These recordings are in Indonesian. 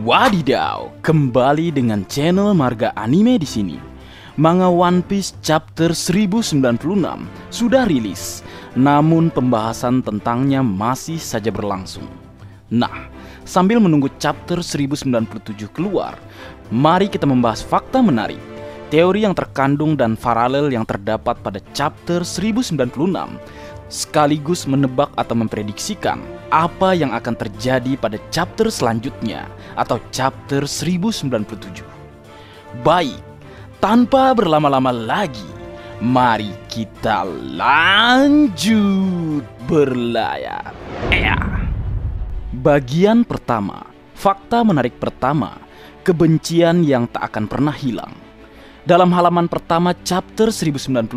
Wadidaw, kembali dengan channel Marga Anime di sini. Manga One Piece chapter 1096 sudah rilis, namun pembahasan tentangnya masih saja berlangsung. Nah, sambil menunggu chapter 1097 keluar, mari kita membahas fakta menarik, teori yang terkandung dan paralel yang terdapat pada chapter 1096, sekaligus menebak atau memprediksikan apa yang akan terjadi pada chapter selanjutnya atau chapter 1097. Baik, tanpa berlama-lama lagi, mari kita lanjut berlayar. Bagian pertama, fakta menarik pertama, kebencian yang tak akan pernah hilang. Dalam halaman pertama chapter 1096,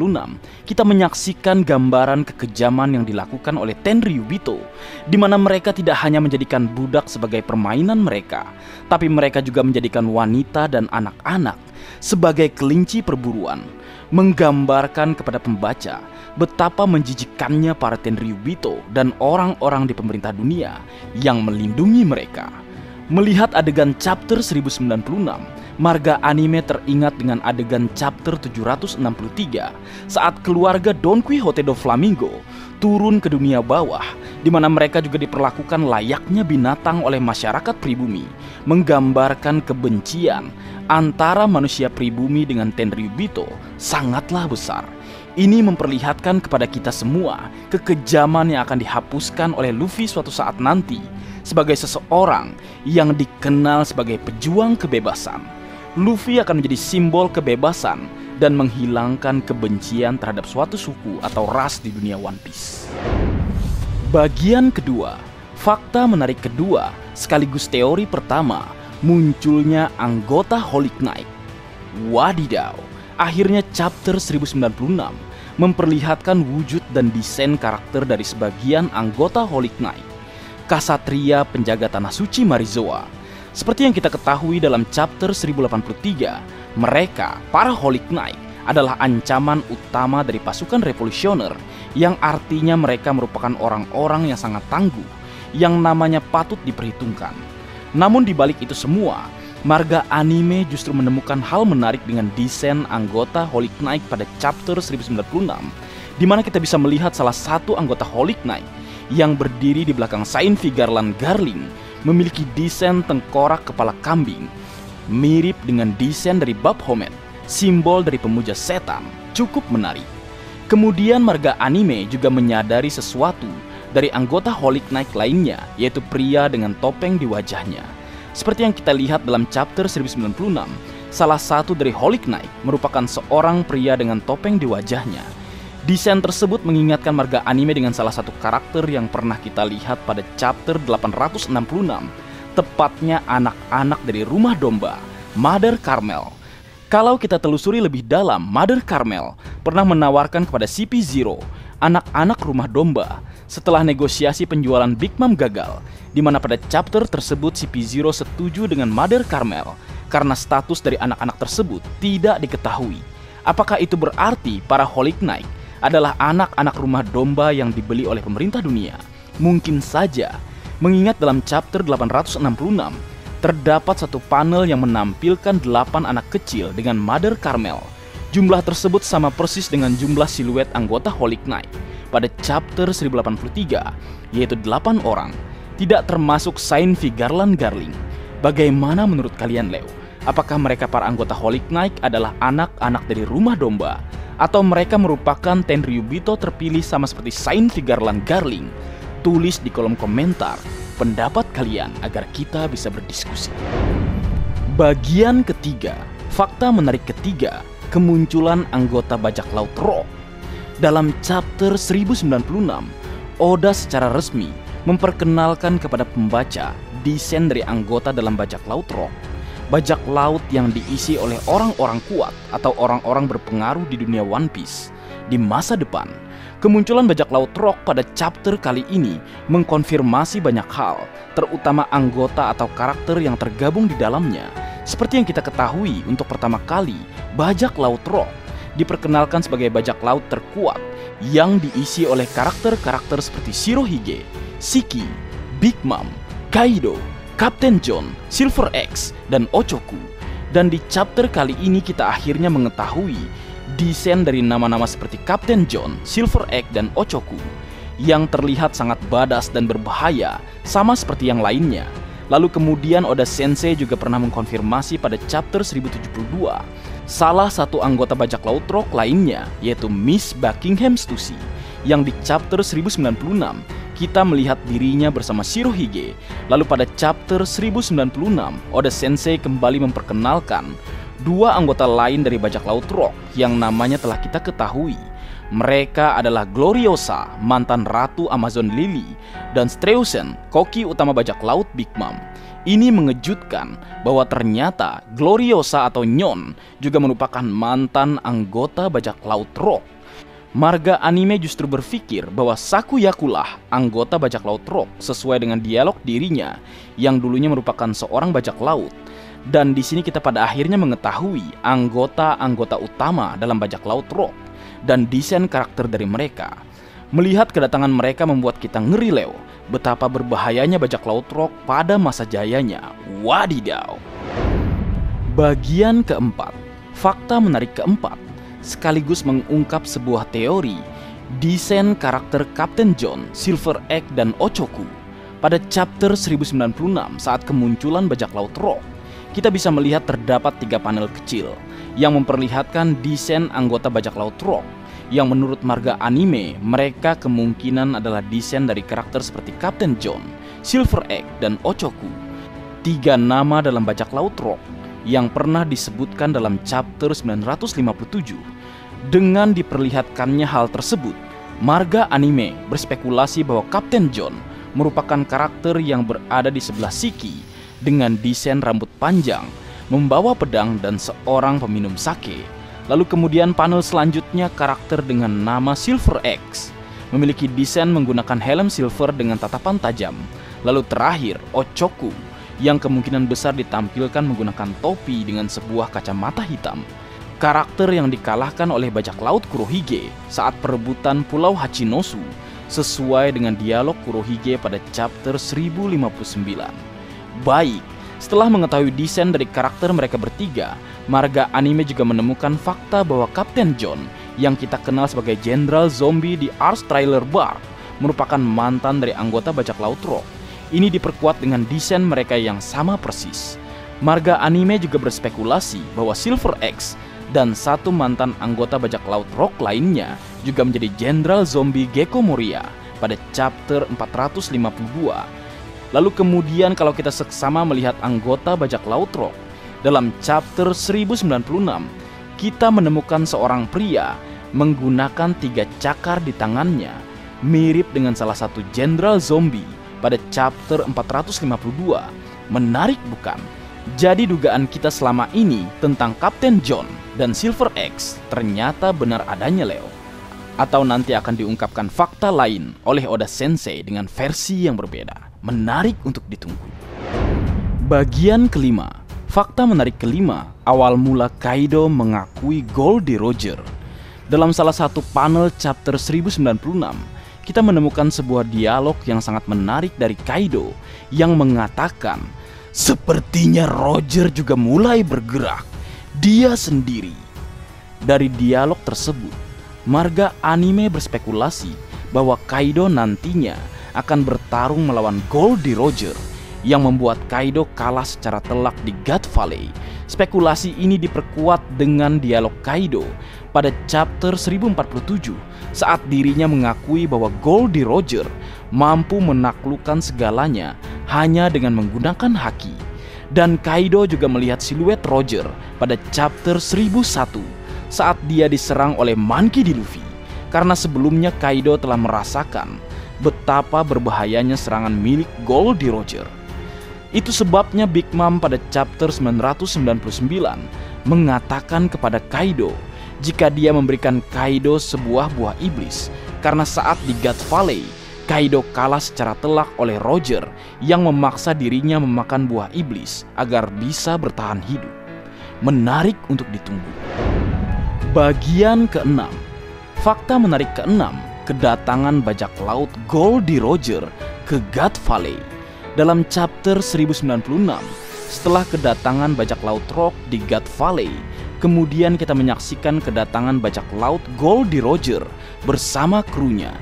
kita menyaksikan gambaran kekejaman yang dilakukan oleh Tenryubito, di mana mereka tidak hanya menjadikan budak sebagai permainan mereka, tapi mereka juga menjadikan wanita dan anak-anak sebagai kelinci perburuan, menggambarkan kepada pembaca betapa menjijikannya para Tenryubito dan orang-orang di pemerintah dunia yang melindungi mereka. Melihat adegan chapter 1096, Marga Anime teringat dengan adegan chapter 763 saat keluarga Don Quixote do Flamingo turun ke dunia bawah, di mana mereka juga diperlakukan layaknya binatang oleh masyarakat pribumi, menggambarkan kebencian antara manusia pribumi dengan Tenryubito sangatlah besar. Ini memperlihatkan kepada kita semua kekejaman yang akan dihapuskan oleh Luffy suatu saat nanti sebagai seseorang yang dikenal sebagai pejuang kebebasan. Luffy akan menjadi simbol kebebasan dan menghilangkan kebencian terhadap suatu suku atau ras di dunia One Piece. Bagian kedua, fakta menarik kedua sekaligus teori pertama, munculnya anggota Holy Knight. Wadidaw, akhirnya chapter 1096 memperlihatkan wujud dan desain karakter dari sebagian anggota Holy Knight, Ksatria penjaga tanah suci Marizoa. Seperti yang kita ketahui dalam chapter 1083, mereka, para Holy Knight, adalah ancaman utama dari pasukan revolusioner, yang artinya mereka merupakan orang-orang yang sangat tangguh, yang namanya patut diperhitungkan. Namun di balik itu semua, Marga Anime justru menemukan hal menarik dengan desain anggota Holy Knight pada chapter 1096, di mana kita bisa melihat salah satu anggota Holy Knight yang berdiri di belakang Saint Vigarland Garling memiliki desain tengkorak kepala kambing, mirip dengan desain dari Baphomet, simbol dari pemuja setan. Cukup menarik. Kemudian Marga Anime juga menyadari sesuatu dari anggota Holy Knight lainnya, yaitu pria dengan topeng di wajahnya. Seperti yang kita lihat dalam chapter 1096, salah satu dari Holy Knight merupakan seorang pria dengan topeng di wajahnya. Desain tersebut mengingatkan Marga Anime dengan salah satu karakter yang pernah kita lihat pada chapter 866, tepatnya anak-anak dari rumah domba, Mother Carmel. Kalau kita telusuri lebih dalam, Mother Carmel pernah menawarkan kepada CP0, anak-anak rumah domba, setelah negosiasi penjualan Big Mom gagal, di mana pada chapter tersebut CP0 setuju dengan Mother Carmel karena status dari anak-anak tersebut tidak diketahui. Apakah itu berarti para Holy Knight adalah anak-anak rumah domba yang dibeli oleh pemerintah dunia? Mungkin saja, mengingat dalam chapter 866 terdapat satu panel yang menampilkan 8 anak kecil dengan Mother Carmel. Jumlah tersebut sama persis dengan jumlah siluet anggota Holy Knight pada chapter 1083, yaitu 8 orang, tidak termasuk Saint Vigarland Garling. Bagaimana menurut kalian, Leo? Apakah mereka para anggota Holy Knight adalah anak-anak dari rumah domba, atau mereka merupakan Tenryubito terpilih sama seperti Saint Vigarland Garling? Tulis di kolom komentar pendapat kalian agar kita bisa berdiskusi. Bagian ketiga, fakta menarik ketiga, kemunculan anggota bajak laut Rock. Dalam chapter 1096, Oda secara resmi memperkenalkan kepada pembaca desain dari anggota dalam bajak laut Rock. Bajak laut yang diisi oleh orang-orang kuat atau orang-orang berpengaruh di dunia One Piece di masa depan. Kemunculan bajak laut Rock pada chapter kali ini mengkonfirmasi banyak hal, terutama anggota atau karakter yang tergabung di dalamnya. Seperti yang kita ketahui, untuk pertama kali bajak laut Rock diperkenalkan sebagai bajak laut terkuat yang diisi oleh karakter-karakter seperti Shirohige, Shiki, Big Mom, Kaido, Kapten John, Silver X, dan Ochoku. Dan di chapter kali ini kita akhirnya mengetahui desain dari nama-nama seperti Kapten John, Silver X, dan Ochoku yang terlihat sangat badass dan berbahaya sama seperti yang lainnya. Lalu kemudian Oda Sensei juga pernah mengkonfirmasi pada chapter 1072 salah satu anggota bajak laut rock lainnya, yaitu Miss Buckingham Stussy, yang di chapter 1096 kita melihat dirinya bersama Shirohige. Lalu pada chapter 1096 Oda Sensei kembali memperkenalkan dua anggota lain dari bajak laut rock yang namanya telah kita ketahui. Mereka adalah Gloriosa, mantan Ratu Amazon Lily, dan Streusen, koki utama bajak laut Big Mom. Ini mengejutkan bahwa ternyata Gloriosa atau Nyon juga merupakan mantan anggota bajak laut rock. Marga anime justru berpikir bahwa Sakuyakulah anggota bajak laut rock sesuai dengan dialog dirinya yang dulunya merupakan seorang bajak laut. Dan di sini kita pada akhirnya mengetahui anggota-anggota utama dalam bajak laut rock dan desain karakter dari mereka. Melihat kedatangan mereka membuat kita ngeri Leo, betapa berbahayanya bajak laut rock pada masa jayanya. Wadidaw. Bagian keempat, fakta menarik keempat, sekaligus mengungkap sebuah teori desain karakter Kapten John, Silver X, dan Ochoku. Pada chapter 1096 saat kemunculan bajak laut rock, kita bisa melihat terdapat 3 panel kecil yang memperlihatkan desain anggota bajak laut rock yang menurut marga anime mereka kemungkinan adalah desain dari karakter seperti Kapten John, Silver X, dan Ochoku. 3 nama dalam bajak laut rock yang pernah disebutkan dalam chapter 957. Dengan diperlihatkannya hal tersebut, marga anime berspekulasi bahwa Kapten John merupakan karakter yang berada di sebelah Shiki dengan desain rambut panjang, membawa pedang, dan seorang peminum sake. Lalu kemudian panel selanjutnya karakter dengan nama Silver X memiliki desain menggunakan helm silver dengan tatapan tajam. Lalu terakhir Ochoku yang kemungkinan besar ditampilkan menggunakan topi dengan sebuah kacamata hitam. Karakter yang dikalahkan oleh bajak laut Kurohige saat perebutan Pulau Hachinosu sesuai dengan dialog Kurohige pada chapter 1059. Baik, setelah mengetahui desain dari karakter mereka bertiga, marga anime juga menemukan fakta bahwa Kapten John yang kita kenal sebagai Jenderal Zombie di Ars Trailer Bark merupakan mantan dari anggota bajak laut rock. Ini diperkuat dengan desain mereka yang sama persis. Marga anime juga berspekulasi bahwa Silver X dan satu mantan anggota bajak laut rock lainnya juga menjadi Jenderal Zombie Gecko Moria pada chapter 452. Lalu kemudian kalau kita seksama melihat anggota bajak laut rock dalam chapter 1096, kita menemukan seorang pria menggunakan 3 cakar di tangannya, mirip dengan salah satu jenderal zombie pada chapter 452. Menarik bukan? Jadi dugaan kita selama ini tentang Kapten John dan Silver X ternyata benar adanya Leo. Atau nanti akan diungkapkan fakta lain oleh Oda Sensei dengan versi yang berbeda. Menarik untuk ditunggu. Bagian kelima, fakta menarik kelima, awal mula Kaido mengakui Goldie Roger. Dalam salah satu panel chapter 1096, kita menemukan sebuah dialog yang sangat menarik dari Kaido yang mengatakan, sepertinya Roger juga mulai bergerak, dia sendiri. Dari dialog tersebut, marga anime berspekulasi bahwa Kaido nantinya akan bertarung melawan Goldie Roger yang membuat Kaido kalah secara telak di God Valley. Spekulasi ini diperkuat dengan dialog Kaido pada chapter 1047 saat dirinya mengakui bahwa Goldie Roger mampu menaklukkan segalanya hanya dengan menggunakan haki. Dan Kaido juga melihat siluet Roger pada chapter 1001 saat dia diserang oleh Monkey D. Luffy, karena sebelumnya Kaido telah merasakan betapa berbahayanya serangan milik Goldie Roger. Itu sebabnya Big Mom pada chapter 999 mengatakan kepada Kaido jika dia memberikan Kaido sebuah buah iblis, karena saat di God Valley Kaido kalah secara telak oleh Roger yang memaksa dirinya memakan buah iblis agar bisa bertahan hidup. Menarik untuk ditunggu. Bagian keenam, fakta menarik keenam, kedatangan bajak laut Goldie Roger ke God Valley. dalam chapter 1096, setelah kedatangan bajak laut Rock di God Valley, kemudian kita menyaksikan kedatangan bajak laut Goldie Roger bersama krunya,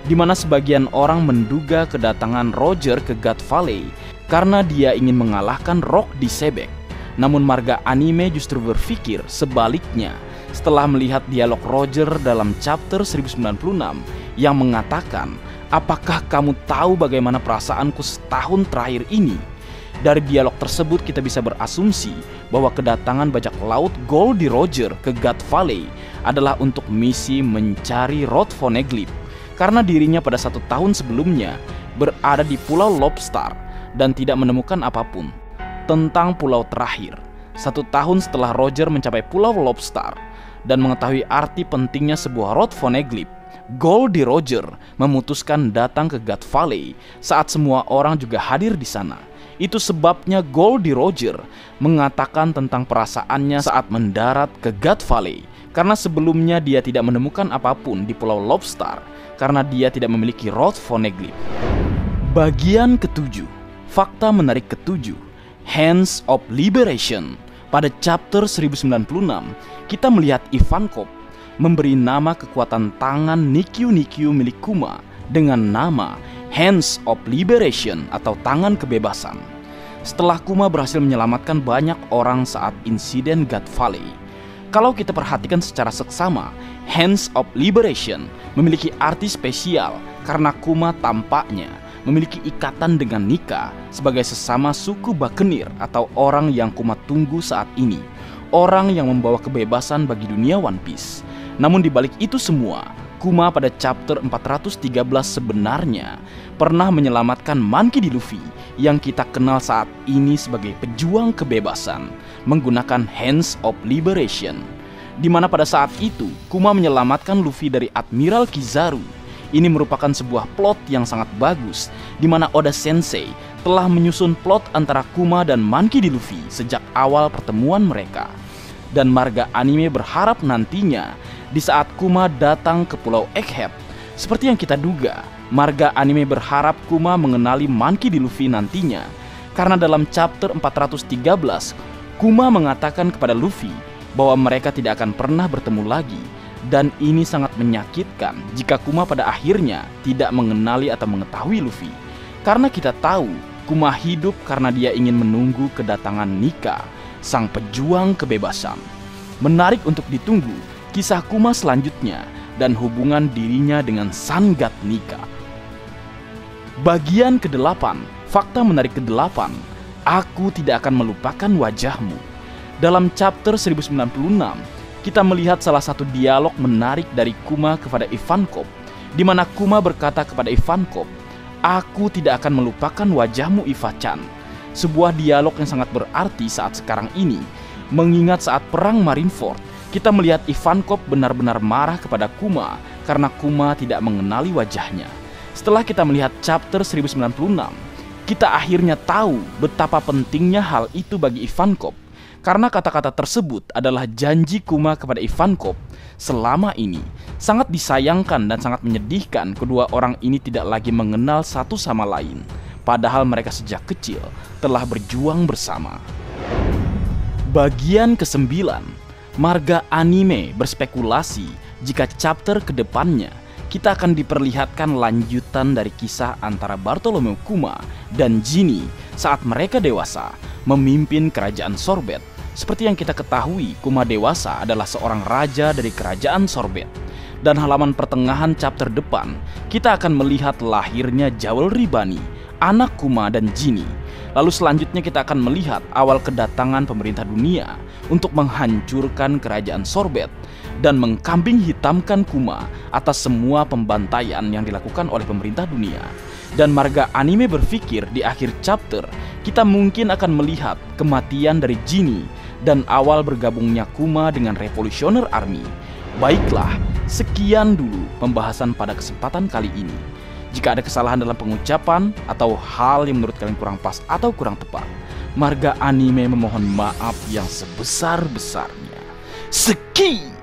di mana sebagian orang menduga kedatangan Roger ke God Valley karena dia ingin mengalahkan Rock di Sebek. Namun marga anime justru berpikir sebaliknya setelah melihat dialog Roger dalam chapter 1096 yang mengatakan, "Apakah kamu tahu bagaimana perasaanku setahun terakhir ini?" Dari dialog tersebut kita bisa berasumsi bahwa kedatangan bajak laut Goldie Roger ke God Valley adalah untuk misi mencari Rod Vonnegut, karena dirinya pada 1 tahun sebelumnya berada di Pulau Lobster dan tidak menemukan apapun tentang pulau terakhir. 1 tahun setelah Roger mencapai Pulau Lobster dan mengetahui arti pentingnya sebuah Rod Vonnegut, Goldie Roger memutuskan datang ke God Valley saat semua orang juga hadir di sana. Itu sebabnya Goldie Roger mengatakan tentang perasaannya saat mendarat ke God Valley, karena sebelumnya dia tidak menemukan apapun di Pulau Lobster karena dia tidak memiliki Rod Vonnegut. Bagian ketujuh, fakta menarik ketujuh, Hands of Liberation. Pada chapter 1096, kita melihat Ivankov memberi nama kekuatan tangan Nikyu milik Kuma dengan nama Hands of Liberation atau tangan kebebasan. Setelah Kuma berhasil menyelamatkan banyak orang saat insiden God Valley. Kalau kita perhatikan secara seksama, Hands of Liberation memiliki arti spesial karena Kuma tampaknya memiliki ikatan dengan Nika sebagai sesama suku Buccaneer atau orang yang Kuma tunggu saat ini, orang yang membawa kebebasan bagi dunia One Piece. Namun dibalik itu semua, Kuma pada chapter 413 sebenarnya pernah menyelamatkan Monkey D. Luffy yang kita kenal saat ini sebagai pejuang kebebasan menggunakan Hands of Liberation, di mana pada saat itu Kuma menyelamatkan Luffy dari Admiral Kizaru. Ini merupakan sebuah plot yang sangat bagus, di mana Oda Sensei telah menyusun plot antara Kuma dan Monkey D. Luffy sejak awal pertemuan mereka. Dan marga anime berharap nantinya di saat Kuma datang ke Pulau Egghead, seperti yang kita duga, marga anime berharap Kuma mengenali Monkey D. Luffy nantinya, karena dalam chapter 413 Kuma mengatakan kepada Luffy bahwa mereka tidak akan pernah bertemu lagi. Dan ini sangat menyakitkan jika Kuma pada akhirnya tidak mengenali atau mengetahui Luffy, karena kita tahu Kuma hidup karena dia ingin menunggu kedatangan Nika, sang pejuang kebebasan. Menarik untuk ditunggu kisah Kuma selanjutnya dan hubungan dirinya dengan Sun God Nika. Bagian ke-8, fakta menarik ke-8, aku tidak akan melupakan wajahmu. Dalam chapter 1096, kita melihat salah satu dialog menarik dari Kuma kepada Ivankov, di mana Kuma berkata kepada Ivankov, "Aku tidak akan melupakan wajahmu, Iva-chan." Sebuah dialog yang sangat berarti saat sekarang ini, mengingat saat perang Marineford, kita melihat Ivankov benar-benar marah kepada Kuma karena Kuma tidak mengenali wajahnya. Setelah kita melihat chapter 1096, kita akhirnya tahu betapa pentingnya hal itu bagi Ivankov, karena kata-kata tersebut adalah janji Kuma kepada Ivankov. Selama ini sangat disayangkan dan sangat menyedihkan kedua orang ini tidak lagi mengenal satu sama lain, padahal mereka sejak kecil telah berjuang bersama. Bagian ke-9, marga anime berspekulasi jika chapter kedepannya kita akan diperlihatkan lanjutan dari kisah antara Bartholomew Kuma dan Ginny saat mereka dewasa memimpin kerajaan Sorbet. Seperti yang kita ketahui, Kuma dewasa adalah seorang raja dari kerajaan Sorbet. Dan halaman pertengahan chapter depan, kita akan melihat lahirnya Jewelry Bunny, anak Kuma dan Ginny. Lalu selanjutnya kita akan melihat awal kedatangan pemerintah dunia untuk menghancurkan kerajaan Sorbet dan mengkambing hitamkan Kuma atas semua pembantaian yang dilakukan oleh pemerintah dunia. Dan marga anime berpikir di akhir chapter kita mungkin akan melihat kematian dari Ginny dan awal bergabungnya Kuma dengan Revolutionary Army. Baiklah, sekian dulu pembahasan pada kesempatan kali ini. Jika ada kesalahan dalam pengucapan atau hal yang menurut kalian kurang pas atau kurang tepat, marga anime memohon maaf yang sebesar-besarnya. Sekian.